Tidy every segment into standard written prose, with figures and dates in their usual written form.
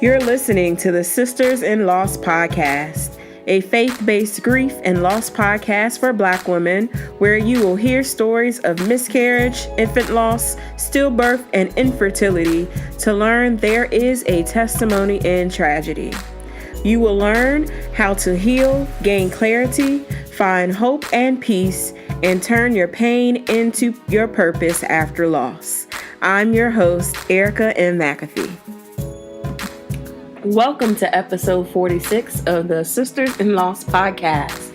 You're listening to the Sisters in Loss podcast, a faith-based grief and loss podcast for Black women, where you will hear stories of miscarriage, infant loss, stillbirth, and infertility to learn there is a testimony in tragedy. You will learn how to heal, gain clarity, find hope and peace, and turn your pain into your purpose after loss. I'm your host, Erica M. McAfee. Welcome to episode 46 of the Sisters in Loss podcast.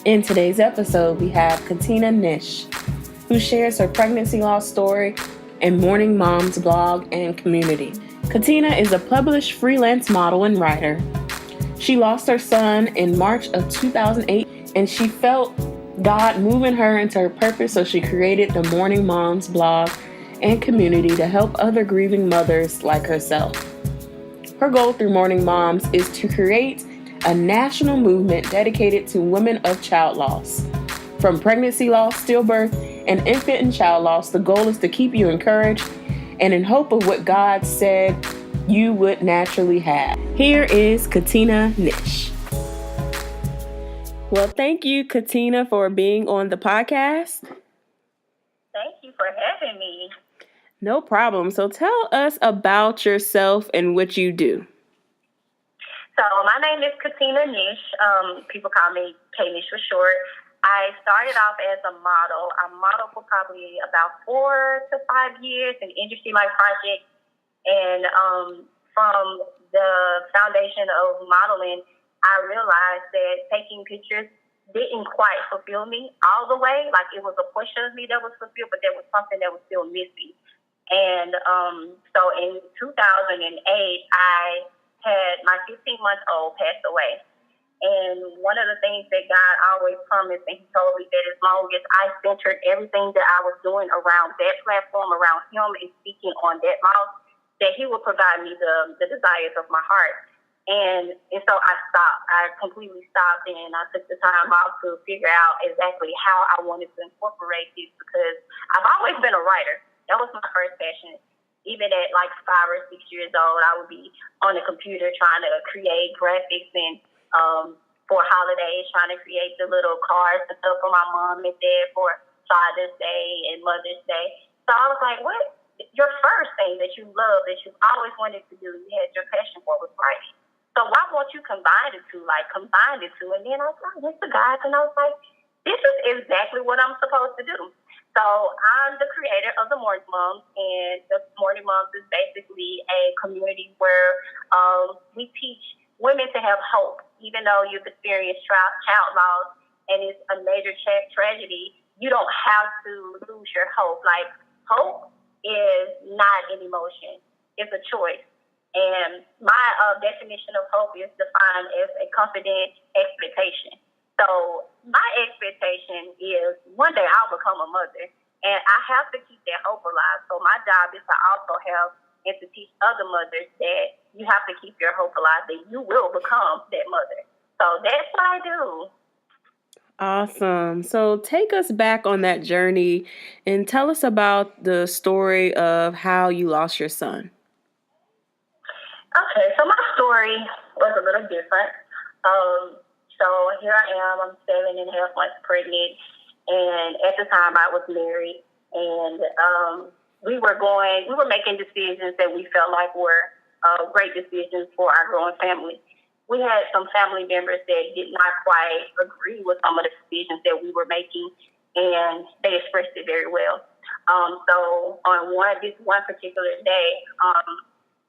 In today's episode, we have Katina Nish, who shares her pregnancy loss story and Mourning Moms blog and community. Katina is a published freelance model and writer. She lost her son in March of 2008, and she felt God moving her into her purpose, so she created the Mourning Moms blog and community to help other grieving mothers like herself. Her goal through Mourning Moms is to create a national movement dedicated to women of child loss. From pregnancy loss, stillbirth, and infant and child loss, the goal is to keep you encouraged and in hope of what God said you would naturally have. Here is Katina Nish. Well, thank you, Katina, for being on the podcast. Thank you for having me. No problem. So tell us about yourself and what you do. So my name is Katina Nish. People call me K.Nish for short. I started off as a model. I modeled for probably about 4 to 5 years in industry-like projects. And from the foundation of modeling, I realized that taking pictures didn't quite fulfill me all the way. Like, it was a portion of me that was fulfilled, but there was something that was still missing. And so in 2008, I had my 15-month-old pass away. And one of the things that God always promised, and he told me that as long as I centered everything that I was doing around that platform, around him and speaking on that loss, that he would provide me the desires of my heart. And so I stopped. I completely stopped, and I took the time off to figure out exactly how I wanted to incorporate this, because I've always been a writer. That was my first passion. Even at like 5 or 6 years old, I would be on the computer trying to create graphics and for holidays, trying to create the little cards and stuff for my mom and dad for Father's Day and Mother's Day. So I was like, what? Your first thing that you love, that you always wanted to do, you had your passion for, was writing. So why won't you combine the two? And then I was like, what's the guys? And I was like, this is exactly what I'm supposed to do. So I'm the creator of the Mourning Moms, and the Mourning Moms is basically a community where we teach women to have hope. Even though you've experienced child loss and it's a major tragedy, you don't have to lose your hope. Like, hope is not an emotion. It's a choice. And my definition of hope is defined as a confident expectation. So my expectation is one day I'll become a mother, and I have to keep that hope alive. So my job is to also help and to teach other mothers that you have to keep your hope alive, that you will become that mother. So that's what I do. Awesome. So take us back on that journey and tell us about the story of how you lost your son. Okay, so my story was a little different. So here I am, I'm 7.5 months pregnant, and at the time I was married, and we were making decisions that we felt like were great decisions for our growing family. We had some family members that did not quite agree with some of the decisions that we were making, and they expressed it very well. So on this one particular day,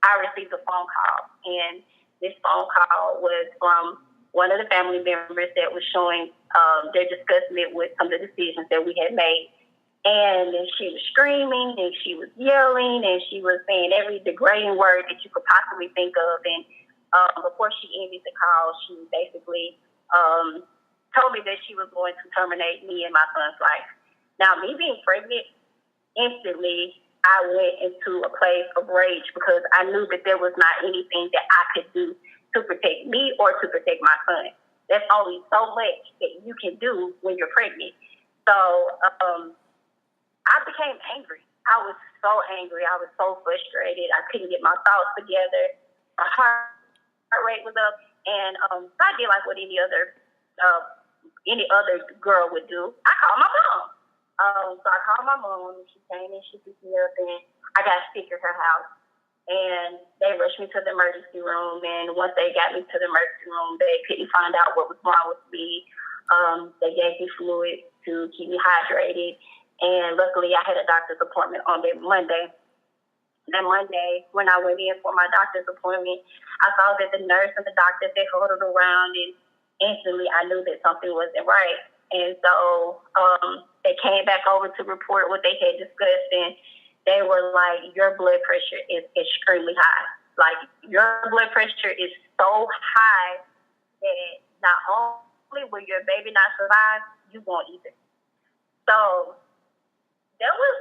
I received a phone call, and this phone call was from one of the family members that was showing their disgustment with some of the decisions that we had made. And she was screaming, and she was yelling, and she was saying every degrading word that you could possibly think of. And before she ended the call, she basically told me that she was going to terminate me and my son's life. Now, me being pregnant, instantly I went into a place of rage, because I knew that there was not anything that I could do to protect me or to protect my son. There's only so much that you can do when you're pregnant. So I became angry. I was so angry. I was so frustrated. I couldn't get my thoughts together. my heart rate was up, and I did like what any other girl would do. I called my mom. So I called my mom, and she came and she picked me up, and I got sick at her house. And they rushed me to the emergency room, and once they got me to the emergency room, they couldn't find out what was wrong with me. They gave me fluid to keep me hydrated, and luckily I had a doctor's appointment on that Monday. That Monday, when I went in for my doctor's appointment, I saw that the nurse and the doctor, they huddled around, and instantly I knew that something wasn't right. And so they came back over to report what they had discussed, and they were like, your blood pressure is extremely high. Like, your blood pressure is so high that not only will your baby not survive, you won't either. So that was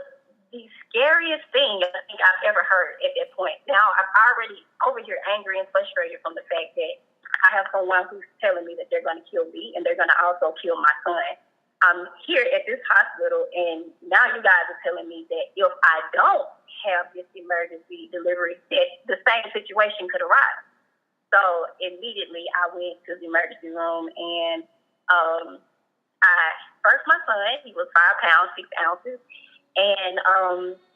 the scariest thing I think I've ever heard at that point. Now, I'm already over here angry and frustrated from the fact that I have someone who's telling me that they're going to kill me and they're going to also kill my son. I'm here at this hospital, and now you guys are telling me that if I don't have this emergency delivery, that the same situation could arise. So immediately I went to the emergency room, and I birthed my son. He was 5 pounds, 6 ounces. And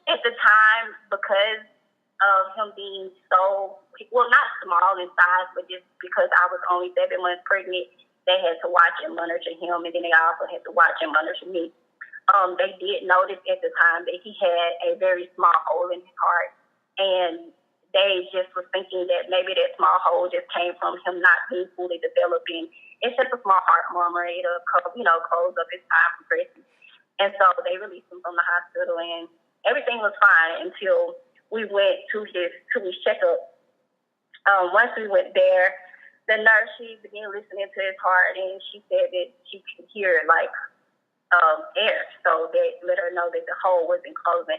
at the time, because of him being so, well, not small in size, but just because I was only 7 months pregnant, they had to watch and monitor him, and then they also had to watch and monitor me. They did notice at the time that he had a very small hole in his heart, and they just were thinking that maybe that small hole just came from him not being fully developing. It's just a small heart murmur. It'll, close up as time progresses. And so they released him from the hospital, and everything was fine until we went to his checkup. Once we went there, the nurse, she began listening to his heart, and she said that she could hear air, so that let her know that the hole wasn't closing.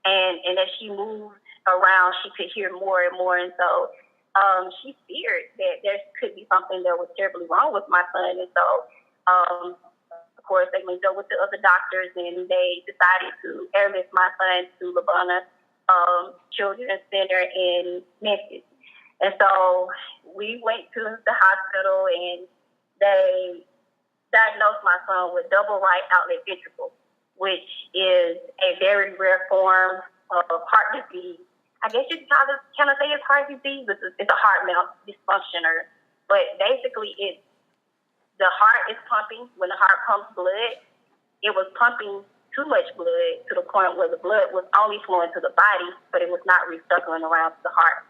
And as she moved around, she could hear more and more, and so she feared that there could be something that was terribly wrong with my son. And so, of course, they went up with the other doctors, and they decided to airlift my son to Labana Children's Center in Memphis. And so we went to the hospital, and they diagnosed my son with double right outlet ventricle, which is a very rare form of heart disease. I guess you can kind of say it's heart disease. It's a heart dysfunction, but basically the heart is pumping. When the heart pumps blood, it was pumping too much blood to the point where the blood was only flowing to the body, but it was not recircling around to the heart.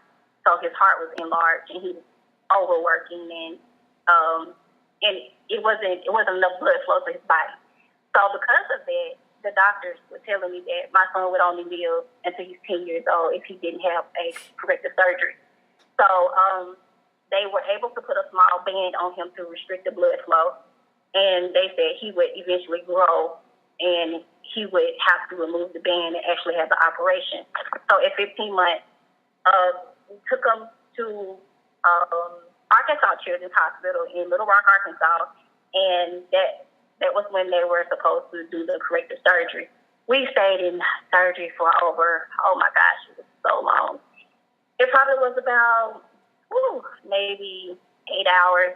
So his heart was enlarged, and he was overworking, and it wasn't enough blood flow to his body. So because of that, the doctors were telling me that my son would only live until he's 10 years old if he didn't have a corrective surgery. So they were able to put a small band on him to restrict the blood flow, and they said he would eventually grow, and he would have to remove the band and actually have the operation. So at 15 months, we took him to Arkansas Children's Hospital in Little Rock, Arkansas, and that was when they were supposed to do the corrective surgery. We stayed in surgery for over, oh my gosh, it was so long. It probably was about maybe 8 hours.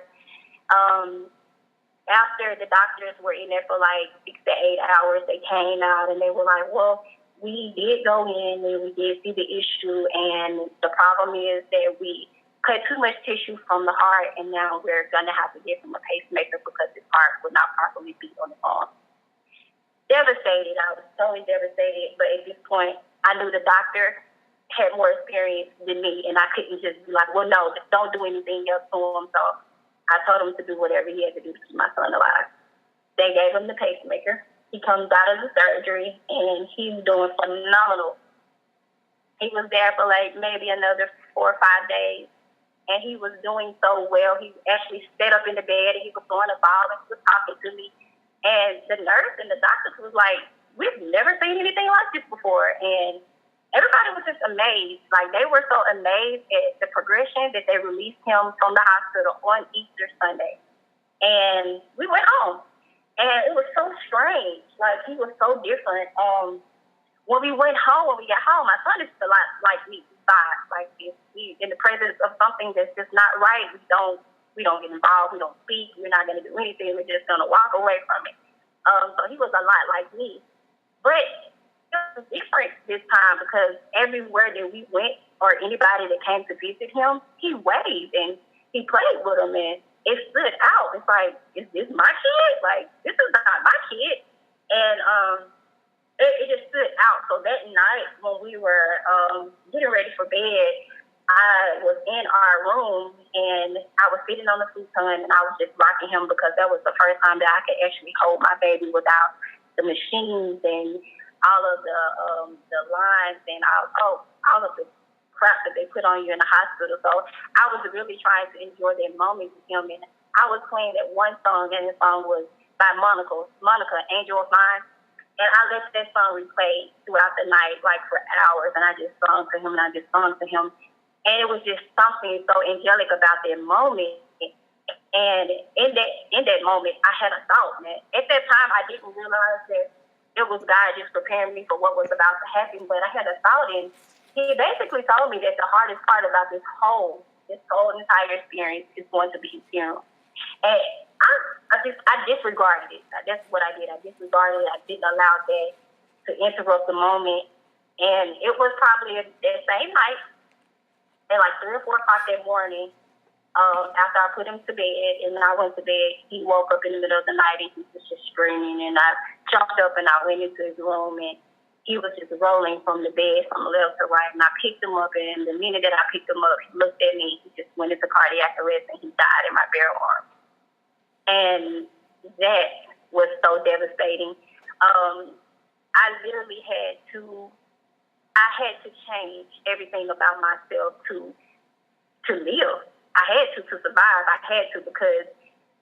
After the doctors were in there for like 6 to 8 hours, they came out and they were like, well, we did go in and we did see the issue, and the problem is that we cut too much tissue from the heart, and now we're going to have to give him a pacemaker because his heart would not properly beat on his arm. Devastated. I was totally devastated, but at this point, I knew the doctor had more experience than me, and I couldn't just be like, well, no, don't do anything else to him. So I told him to do whatever he had to do to keep my son alive. They gave him the pacemaker. He comes out of the surgery, and he's doing phenomenal. He was there for like maybe another 4 or 5 days, and he was doing so well. He actually stayed up in the bed, and he was throwing a ball, and he was talking to me. And the nurse and the doctors was like, we've never seen anything like this before. And everybody was just amazed. Like, they were so amazed at the progression that they released him from the hospital on Easter Sunday. And we went home. And it was so strange. Like, he was so different. When we got home, my son is a lot like me. side. Like if we in the presence of something that's just not right, we don't get involved, we don't speak, we're not gonna do anything, we're just gonna walk away from it. So he was a lot like me. But it was different this time because everywhere that we went or anybody that came to visit him, he waved and he played with them, and it stood out. It's like, is this my kid? Like, this is not my kid. And it just stood out. So that night when we were getting ready for bed, I was in our room and I was sitting on the futon and I was just rocking him because that was the first time that I could actually hold my baby without the machines and all of the lines and all of the crap that they put on you in the hospital. So I was really trying to enjoy that moment with him, and I was playing that one song, and the song was by Monica, Angel of Mine. And I let that song replay throughout the night, like for hours, and I just sung to him and I just sung to him. And it was just something so angelic about that moment. And in that moment, I had a thought, man. At that time, I didn't realize that it was God just preparing me for what was about to happen. But I had a thought, and he basically told me that the hardest part about this whole entire experience is going to be his funeral. And I disregarded it. That's what I did. I disregarded it. I didn't allow that to interrupt the moment. And it was probably that same night, at like 3 or 4 o'clock that morning, after I put him to bed and I went to bed, he woke up in the middle of the night and he was just screaming. And I jumped up and I went into his room, and he was just rolling from the bed from left to right. And I picked him up, and the minute that I picked him up, he looked at me. He just went into cardiac arrest and he died in my bare arm. And that was so devastating. I literally had to change everything about myself to live. I had to survive. I had to, because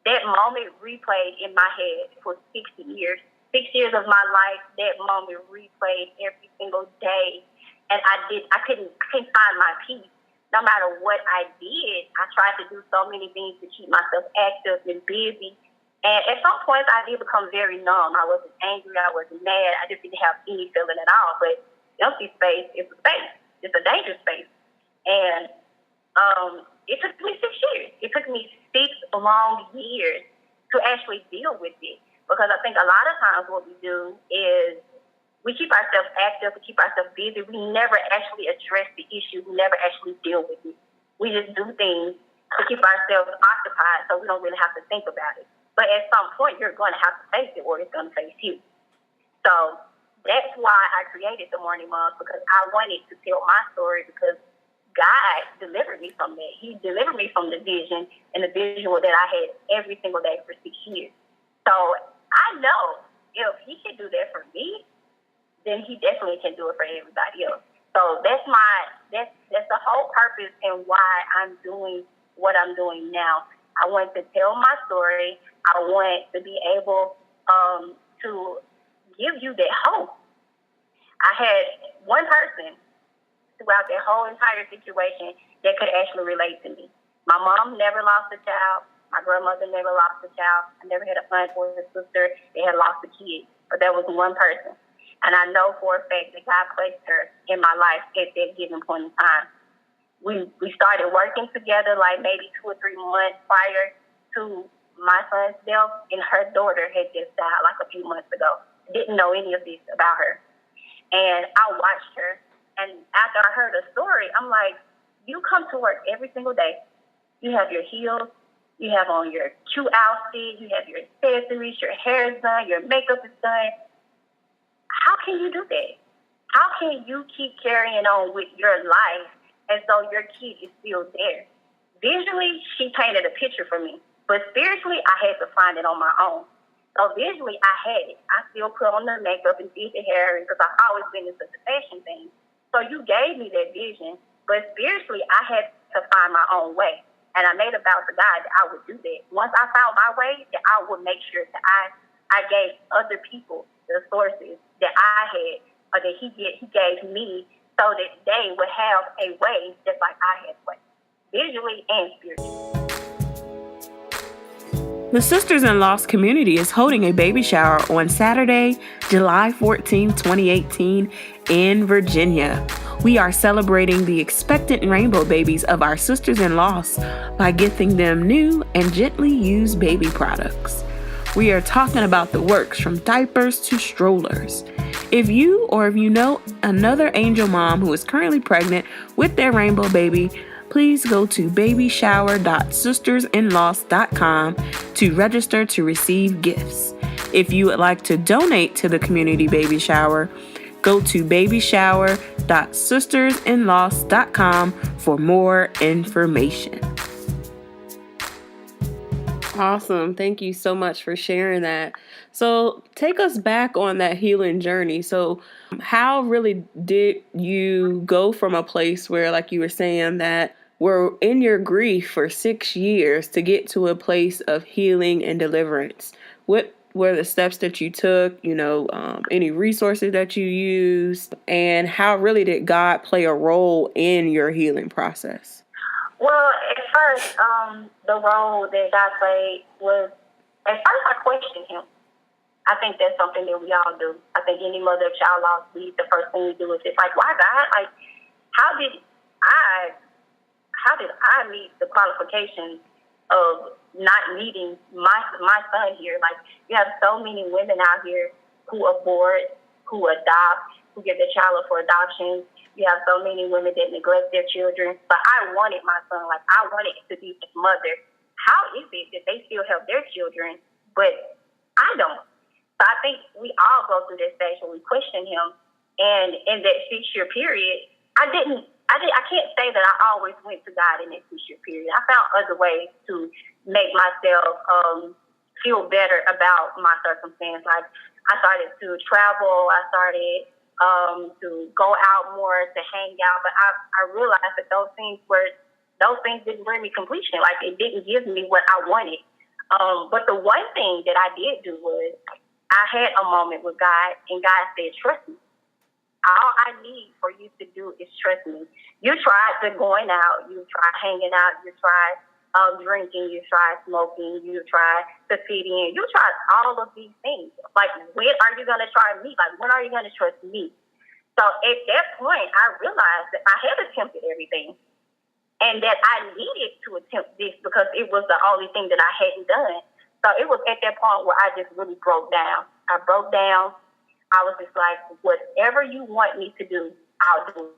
that moment replayed in my head for 60 years. 6 years of my life, that moment replayed every single day. And I couldn't find my peace. No matter what I did, I tried to do so many things to keep myself active and busy. And at some points, I did become very numb. I wasn't angry. I wasn't mad. I just didn't have any feeling at all. But empty space is a space. It's a dangerous space. And it took me 6 years. It took me 6 long years to actually deal with it. Because I think a lot of times what we do is we keep ourselves active, we keep ourselves busy. We never actually address the issue. We never actually deal with it. We just do things to keep ourselves occupied so we don't really have to think about it. But at some point, you're going to have to face it or it's going to face you. So that's why I created the Mourning Moms, because I wanted to tell my story, because God delivered me from that. He delivered me from the vision and the visual that I had every single day for 6 years. So I know if he can do that for me, then he definitely can do it for everybody else. So that's the whole purpose and why I'm doing what I'm doing now. I want to tell my story. I want to be able to give you that hope. I had one person throughout that whole entire situation that could actually relate to me. My mom never lost a child. My grandmother never lost a child. I never had a aunt or a sister that had lost a kid. But there was one person. And I know for a fact that God placed her in my life at that given point in time. We started working together like maybe 2 or 3 months prior to my son's death, and her daughter had just died like a few months ago. Didn't know any of this about her. And I watched her, and after I heard the story, I'm like, you come to work every single day. You have your heels, you have on your cute outfit, you have your accessories, your hair is done, your makeup is done. How can you do that? How can you keep carrying on with your life as though your kid is still there? Visually, she painted a picture for me, but spiritually, I had to find it on my own. So visually, I had it. I still put on the makeup and did the hair because I've always been into the fashion thing. So you gave me that vision, but spiritually, I had to find my own way. And I made a vow to God that I would do that. Once I found my way, that I would make sure that I gave other people the sources that I had or that he gave me so that they would have a way just like I had way, visually and spiritually. The Sisters in Loss community is holding a baby shower on Saturday, July 14, 2018 in Virginia. We are celebrating the expectant rainbow babies of our sisters in loss by gifting them new and gently used baby products. We are talking about the works from diapers to strollers. If you know another angel mom who is currently pregnant with their rainbow baby, please go to babyshower.sistersinloss.com to register to receive gifts. If you would like to donate to the community baby shower, go to babyshower.sistersinloss.com for more information. Awesome. Thank you so much for sharing that. So take us back on that healing journey. So how really did you go from a place where, like you were saying, that were in your grief for 6 years to get to a place of healing and deliverance? What were the steps that you took, any resources that you used, and how really did God play a role in your healing process? Well, at first, the role that God played was, at first I questioned him. I think that's something that we all do. I think any mother of child loss, the first thing we do is just like, why God? Like, how did I meet the qualifications of not needing my son here? Like, you have so many women out here who abort, who adopt, who give their child up for adoption. You have so many women that neglect their children. But I wanted my son, like I wanted to be his mother. How is it that they still have their children, but I don't? So I think we all go through this stage when we question him. And in that 6-year period, I can't say that I always went to God in that 6-year period. I found other ways to make myself feel better about my circumstance. Like I started to travel. I started to go out more, to hang out. But I realized that those things didn't bring me completion. Like it didn't give me what I wanted. But the one thing that I did do was I had a moment with God, and God said, trust me. All I need for you to do is trust me. You tried to going out, you tried hanging out, you tried drinking, you tried smoking, you tried to fit in, you tried all of these things. Like, when are you going to try me? Like, when are you going to trust me? So at that point, I realized that I had attempted everything and that I needed to attempt this because it was the only thing that I hadn't done. So it was at that point where I just really broke down. I broke down. I was just like, whatever you want me to do, I'll do.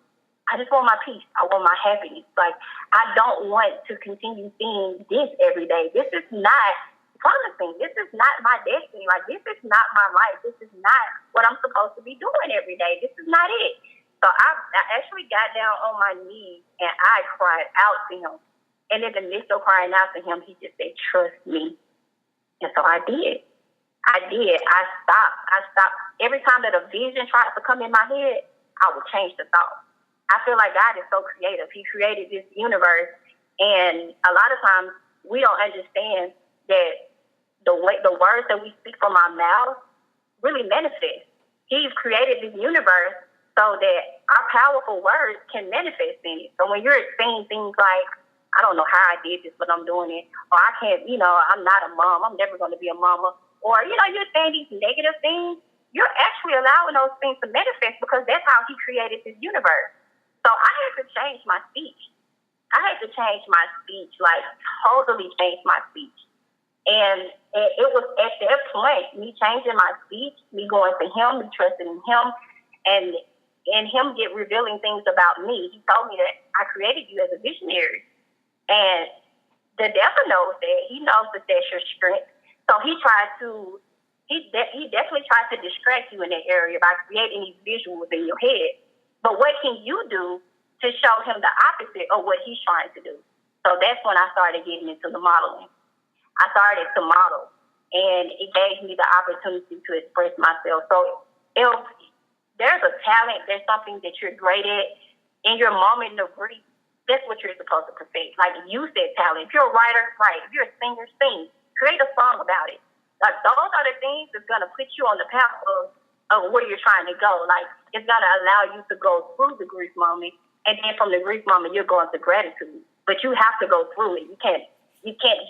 I just want my peace. I want my happiness. Like, I don't want to continue seeing this every day. This is not promising. This is not my destiny. Like, this is not my life. This is not what I'm supposed to be doing every day. This is not it. So I actually got down on my knees and I cried out to him. And in the midst of crying out to him, he just said, trust me. And so I did. I stopped. Every time that a vision tried to come in my head, I would change the thought. I feel like God is so creative. He created this universe, and a lot of times we don't understand that the words that we speak from our mouth really manifest. He's created this universe so that our powerful words can manifest in it. So when you're saying things like, I don't know how I did this, but I'm doing it, or I can't, I'm not a mom, I'm never going to be a mama, or, you're saying these negative things, you're actually allowing those things to manifest because that's how he created this universe. So I had to change my speech. Like totally change my speech. And it was at that point, me changing my speech, me going to him, me trusting in him, and him revealing things about me. He told me that I created you as a visionary. And the devil knows that. He knows that that's your strength. So he definitely tried to distract you in that area by creating these visuals in your head. But what can you do to show him the opposite of what he's trying to do? So that's when I started getting into the modeling. I started to model, and it gave me the opportunity to express myself. So if there's a talent, there's something that you're great at, in your moment of grief, that's what you're supposed to perfect. Like, use that talent. If you're a writer, write. If you're a singer, sing. Create a song about it. Like, those are the things that's going to put you on the path of where you're trying to go. Like, it's going to allow you to go through the grief moment, and then from the grief moment, you're going to gratitude. But you have to go through it. You can't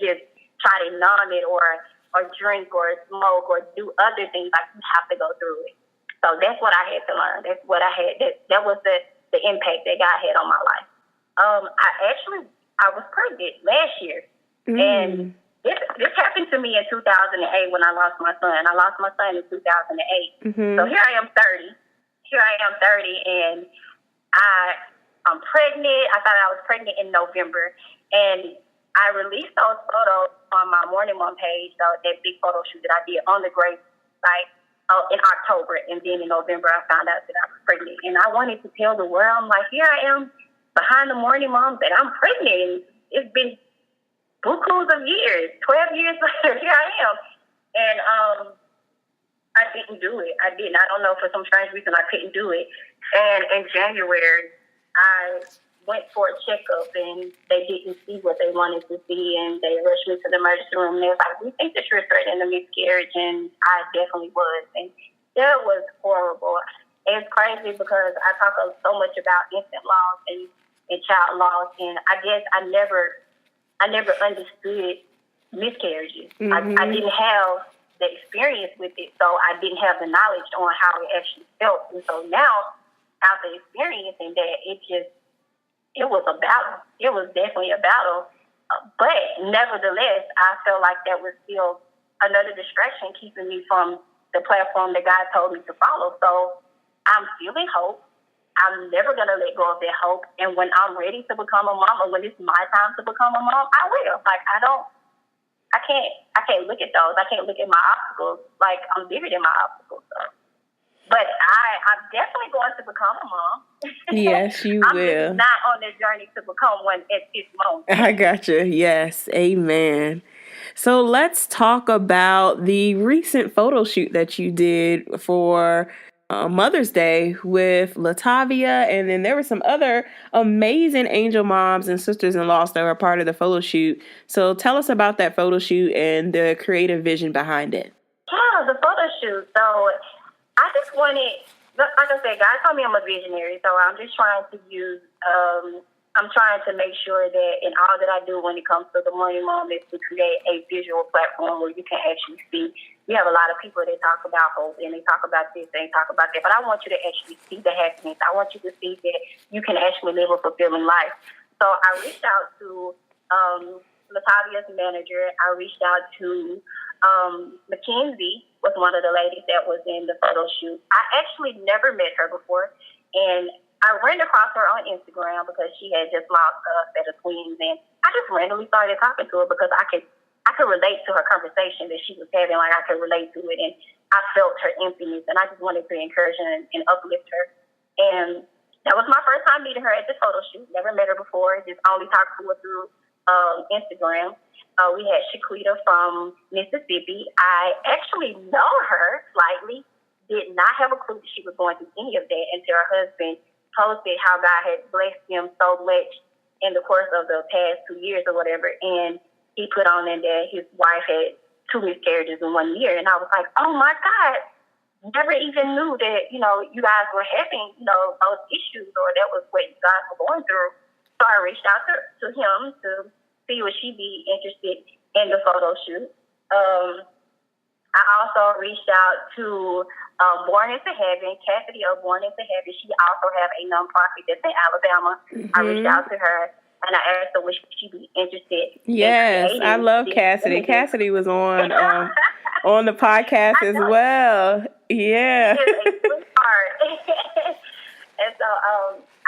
just try to numb it or drink or smoke or do other things. Like, you have to go through it. So that's what I had to learn. That's what I had. That was the the impact that God had on my life. I was pregnant last year, and this happened to me in 2008 when I lost my son. I lost my son in 2008. So here I am 30. And I'm pregnant. I thought I was pregnant in November, and I released those photos on my Mourning Mom page, so that big photo shoot that I did on the grave site in October, and then in November I found out that I was pregnant, and I wanted to tell the world, I'm like, here I am behind the Mourning Mom that I'm pregnant. It's been bukus of years, 12 years later, here I am, and I didn't do it. I didn't. I don't know, for some strange reason I couldn't do it, and in January I went for a checkup, and they didn't see what they wanted to see, and they rushed me to the emergency room, and they was like, we think that you're threatening a miscarriage, and I definitely was, and that was horrible. It's crazy because I talk so much about infant loss and child loss, and I guess I never understood miscarriages. I didn't have the experience with it, so I didn't have the knowledge on how it actually felt, and so now, after experiencing that, it was a battle. It was definitely a battle. But nevertheless, I felt like that was still another distraction keeping me from the platform that God told me to follow. So I'm feeling hope. I'm never going to let go of that hope. And when I'm ready to become a mom, or when it's my time to become a mom, I will. Like, I can't look at those. I can't look at my obstacles. Like, I'm bigger than my obstacles. So. But I'm definitely going to become a mom. Yes, you I'm will. just not on the journey to become one at this moment. I gotcha. Yes. Amen. So let's talk about the recent photo shoot that you did for Mother's Day with Latavia, and then there were some other amazing angel moms and sisters-in-law that were part of the photo shoot. So tell us about that photo shoot and the creative vision behind it. Yeah, the photo shoot. So I just wanted, like I said, God told me I'm a visionary, so I'm just trying to I'm trying to make sure that in all that I do when it comes to the Mourning Mom is to create a visual platform where you can actually see. We have a lot of people that talk about hope, and they talk about this, and they talk about that, but I want you to actually see the happiness. I want you to see that you can actually live a fulfilling life. So I reached out to Latavia's manager. I reached out to Mackenzie was one of the ladies that was in the photo shoot. I actually never met her before, and I ran across her on Instagram because she had just lost a set of twins, and I just randomly started talking to her because I could relate to her conversation that she was having. Like, I could relate to it, and I felt her emptiness, and I just wanted to encourage her and uplift her. And that was my first time meeting her at the photo shoot. Never met her before, just only talked to her through Instagram. We had Shaquita from Mississippi. I actually know her slightly, did not have a clue that she was going through any of that until her husband posted how God had blessed him so much in the course of the past 2 years or whatever, and he put on in that his wife had 2 miscarriages in 1 year, and I was like, oh my God, never even knew that, you guys were having, those issues, or that was what you guys were going through. So I reached out to him to see would she be interested in the photo shoot. I also reached out to Born Into Heaven, Cassidy of Born Into Heaven. She also have a nonprofit that's in Alabama. I reached out to her, and I asked her would she be interested. Yes, I love Cassidy. Cassidy was on the podcast as well. Yeah. She is a sweetheart. And so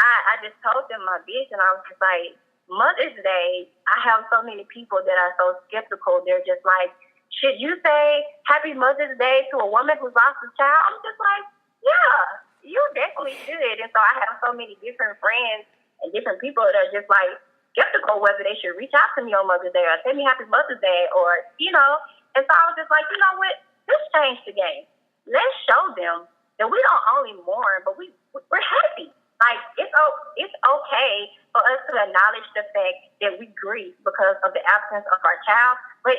I just told them my vision. I was just like, Mother's Day, I have so many people that are so skeptical. They're just like, should you say Happy Mother's Day to a woman who's lost a child? I'm just like, yeah, you definitely should. And so I have so many different friends and different people that are just like skeptical whether they should reach out to me on Mother's Day or tell me Happy Mother's Day or, And so I was just like, you know what? Let's change the game. Let's show them that we don't only mourn, but we're happy. Like, it's okay for us to acknowledge the fact that we grieve because of the absence of our child, but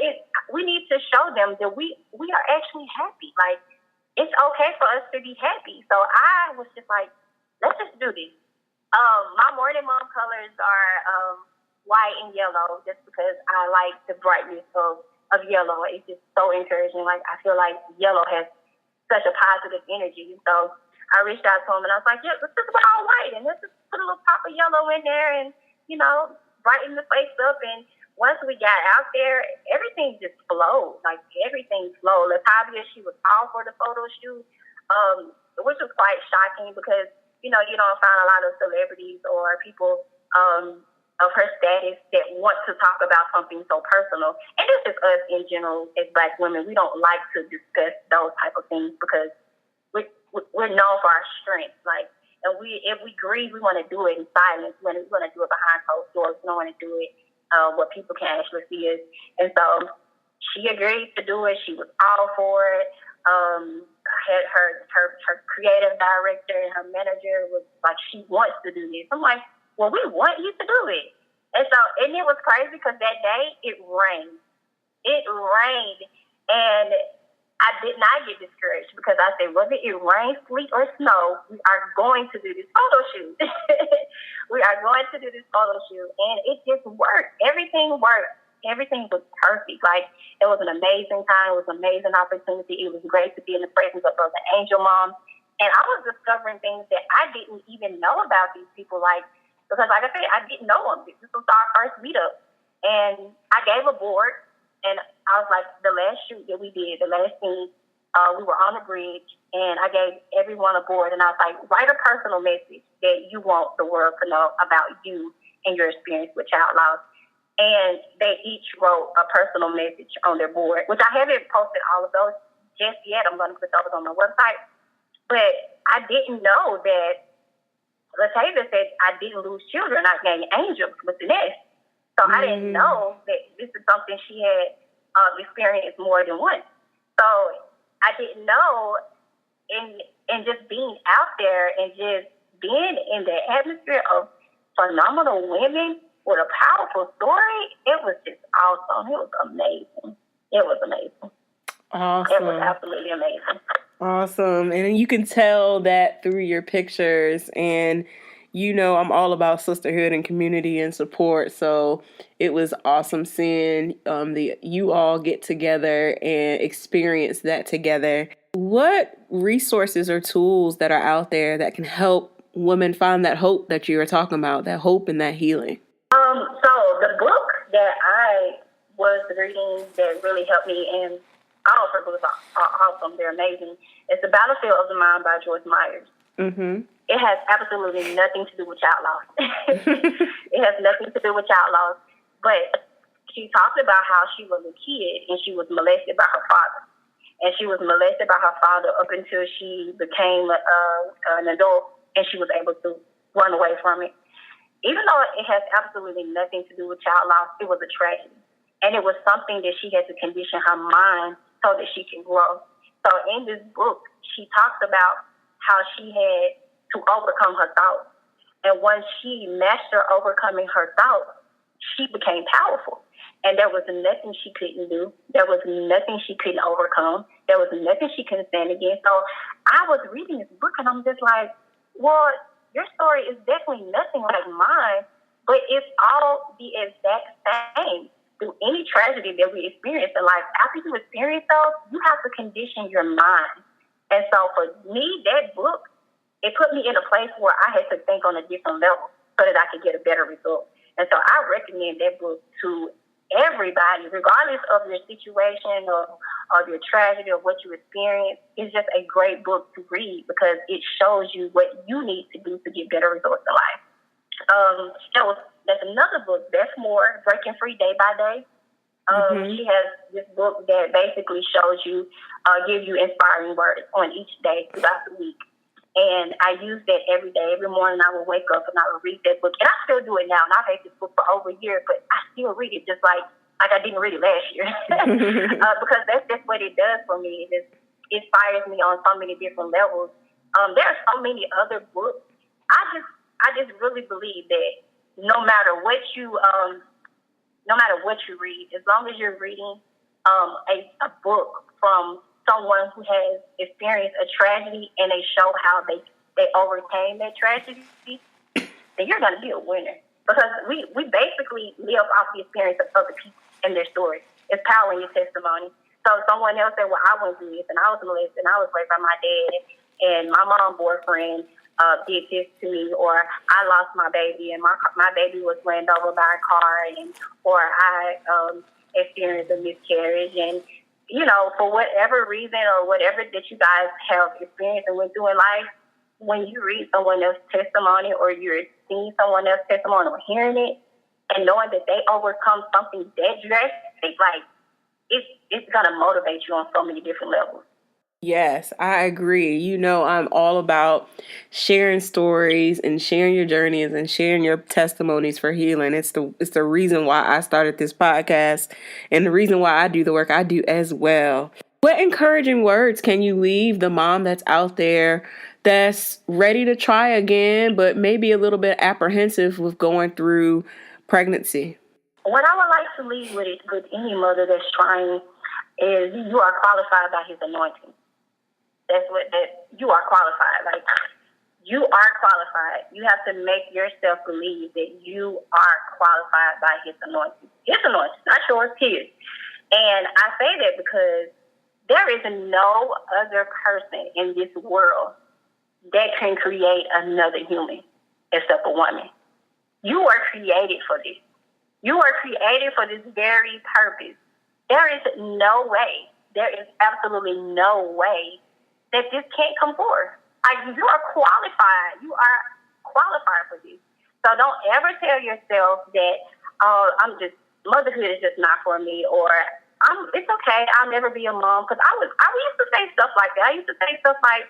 we need to show them that we are actually happy. Like, it's okay for us to be happy. So I was just like, let's just do this. My Mourning Mom colors are white and yellow just because I like the brightness of yellow. It's just so encouraging. Like, I feel like yellow has such a positive energy. So I reached out to him and I was like, yeah, let's just put all white and let's just put a little pop of yellow in there and, brighten the face up. And once we got out there, everything just flowed. Like, everything flowed. Latavia, she was all for the photo shoot, which was quite shocking because, you don't find a lot of celebrities or people of her status that want to talk about something so personal. And this is us in general as Black women. We don't like to discuss those type of things because we're known for our strength. Like, and if we grieve, we want to do it in silence. We want to do it behind closed doors. We don't want to do it where people can actually see us. And so she agreed to do it. She was all for it. Had her creative director and her manager was like, she wants to do this. I'm like, well, we want you to do it. And it was crazy because that day it rained. It rained, and I did not get discouraged because I said, whether it rains, sleet, or snow, we are going to do this photo shoot. We are going to do this photo shoot, and it just worked. Everything worked. Everything was perfect. Like, it was an amazing time. It was an amazing opportunity. It was great to be in the presence of the angel mom. And I was discovering things that I didn't even know about these people. Because like I said, I didn't know them. This was our first meetup. And I gave a board, and I was like, the last shoot that we did, the last scene, we were on the bridge, and I gave everyone a board, and I was like, write a personal message that you want the world to know about you and your experience with child loss. And they each wrote a personal message on their board, which I haven't posted all of those just yet. I'm going to put those on my website. But I didn't know that Latavia said I didn't lose children, I gained angels with the nest. So I didn't know that this is something she had experienced more than once. So I didn't know, and just being out there and just being in the atmosphere of phenomenal women with a powerful story, it was just awesome. It was amazing. It was amazing. Awesome. It was absolutely amazing. Awesome. And you can tell that through your pictures. And, I'm all about sisterhood and community and support. So it was awesome seeing you all get together and experience that together. What resources or tools that are out there that can help women find that hope that you were talking about, that hope and that healing? So the book that I was reading that really helped me, and all of her books are awesome. They're amazing. It's The Battlefield of the Mind by Joyce Myers. Mm-hmm. It has absolutely nothing to do with child loss. It has nothing to do with child loss. But she talked about how she was a kid and she was molested by her father. And she was molested by her father up until she became an adult and she was able to run away from it. Even though it has absolutely nothing to do with child loss, it was a tragedy. And it was something that she had to condition her mind so that she can grow. So in this book, she talks about how she had to overcome her thoughts. And once she mastered overcoming her thoughts, she became powerful. And there was nothing she couldn't do. There was nothing she couldn't overcome. There was nothing she couldn't stand against. So I was reading this book and I'm just like, well, your story is definitely nothing like mine, but it's all the exact same. Through any tragedy that we experience in life, after you experience those, you have to condition your mind. And so for me, that book, it put me in a place where I had to think on a different level so that I could get a better result. And so I recommend that book to everybody, regardless of your situation or your tragedy or what you experience. It's just a great book to read because it shows you what you need to do to get better results in life. There's another book, That's More, Breaking Free Day by Day. She has this book that basically shows you, gives you inspiring words on each day throughout the week. And I use that every day. Every morning I will wake up and I will read that book. And I still do it now. And I've had this book for over a year, but I still read it just like I didn't read it last year. Because that's just what it does for me. It just inspires me on so many different levels. There are so many other books. I just really believe that no matter what you read, as long as you're reading a book from someone who has experienced a tragedy and they show how they overcame that tragedy, then you're going to be a winner. Because we basically live off the experience of other people and their story. It's power in your testimony. So someone else said, well, I went through this and I was molested and I was raped by my dad and my mom boyfriend did this to me, or I lost my baby and my baby was ran over by a car, or I experienced a miscarriage, and for whatever reason or whatever that you guys have experienced and went through in life, when you read someone else's testimony or you're seeing someone else's testimony or hearing it and knowing that they overcome something that drastic, like it's gonna motivate you on so many different levels. Yes, I agree. I'm all about sharing stories and sharing your journeys and sharing your testimonies for healing. It's the reason why I started this podcast and the reason why I do the work I do as well. What encouraging words can you leave the mom that's out there that's ready to try again, but maybe a little bit apprehensive with going through pregnancy? What I would like to leave with any mother that's trying is you are qualified by His anointing. You are qualified. Like, you are qualified. You have to make yourself believe that you are qualified by His anointing. His anointing, not yours, His. And I say that because there is no other person in this world that can create another human except a woman. You are created for this. You are created for this very purpose. There is absolutely no way that this can't come forth. Like, you are qualified. You are qualified for this. So don't ever tell yourself that, motherhood is just not for me, or it's okay, I'll never be a mom. Because I used to say stuff like that. I used to say stuff like,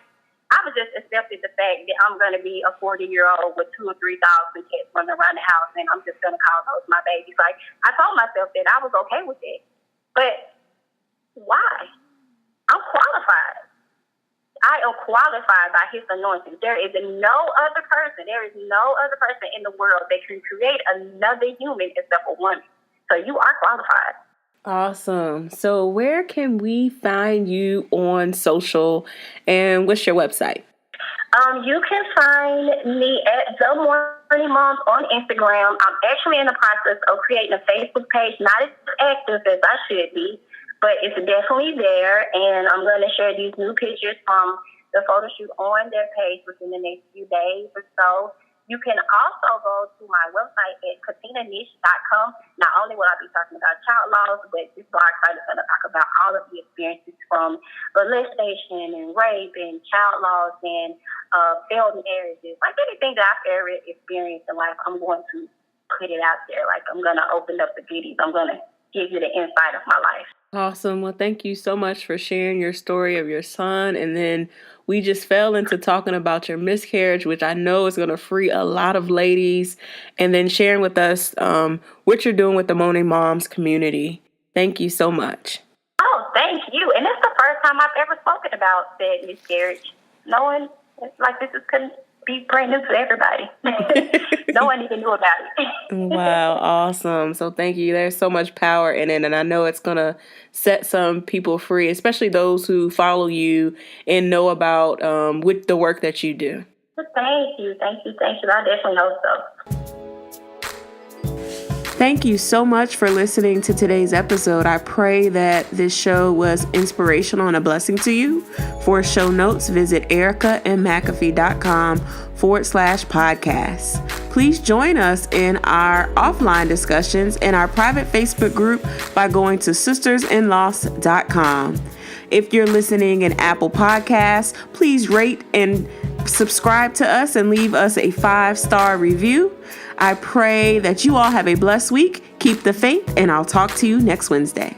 I was just accepted the fact that I'm going to be a 40-year-old with 2,000 or 3,000 cats running around the house, and I'm just going to call those my babies. Like, I told myself that I was okay with it. But why? I'm qualified. I am qualified by His anointing. There is no other person in the world that can create another human except a woman. So you are qualified. Awesome. So where can we find you on social, and what's your website? You can find me at The Mourning Moms on Instagram. I'm actually in the process of creating a Facebook page, not as active as I should be, but it's definitely there, and I'm going to share these new pictures from the photo shoot on their page within the next few days or so. You can also go to my website at katinanish.com. Not only will I be talking about child loss, but this blog site is going to talk about all of the experiences from molestation and rape and child loss and failed marriages. Like anything that I've ever experienced in life, I'm going to put it out there. Like, I'm going to open up the goodies. I'm going to give you the insight of my life. Awesome. Well, thank you so much for sharing your story of your son. And then we just fell into talking about your miscarriage, which I know is going to free a lot of ladies. And then sharing with us what you're doing with the Mourning Moms community. Thank you so much. Oh, thank you. And it's the first time I've ever spoken about that miscarriage. No one, like, this couldn't be brand new to everybody. No one even knew about it. Wow, awesome. So thank you. There's so much power in it, and I know it's going to set some people free, especially those who follow you and know about with the work that you do. Thank you. I definitely hope so. Thank you so much for listening to today's episode. I pray that this show was inspirational and a blessing to you. For show notes, visit ericamcafee.com/podcast. Please join us in our offline discussions in our private Facebook group by going to sistersinloss.com. If you're listening in Apple Podcasts, please rate and subscribe to us and leave us a 5-star review. I pray that you all have a blessed week. Keep the faith, and I'll talk to you next Wednesday.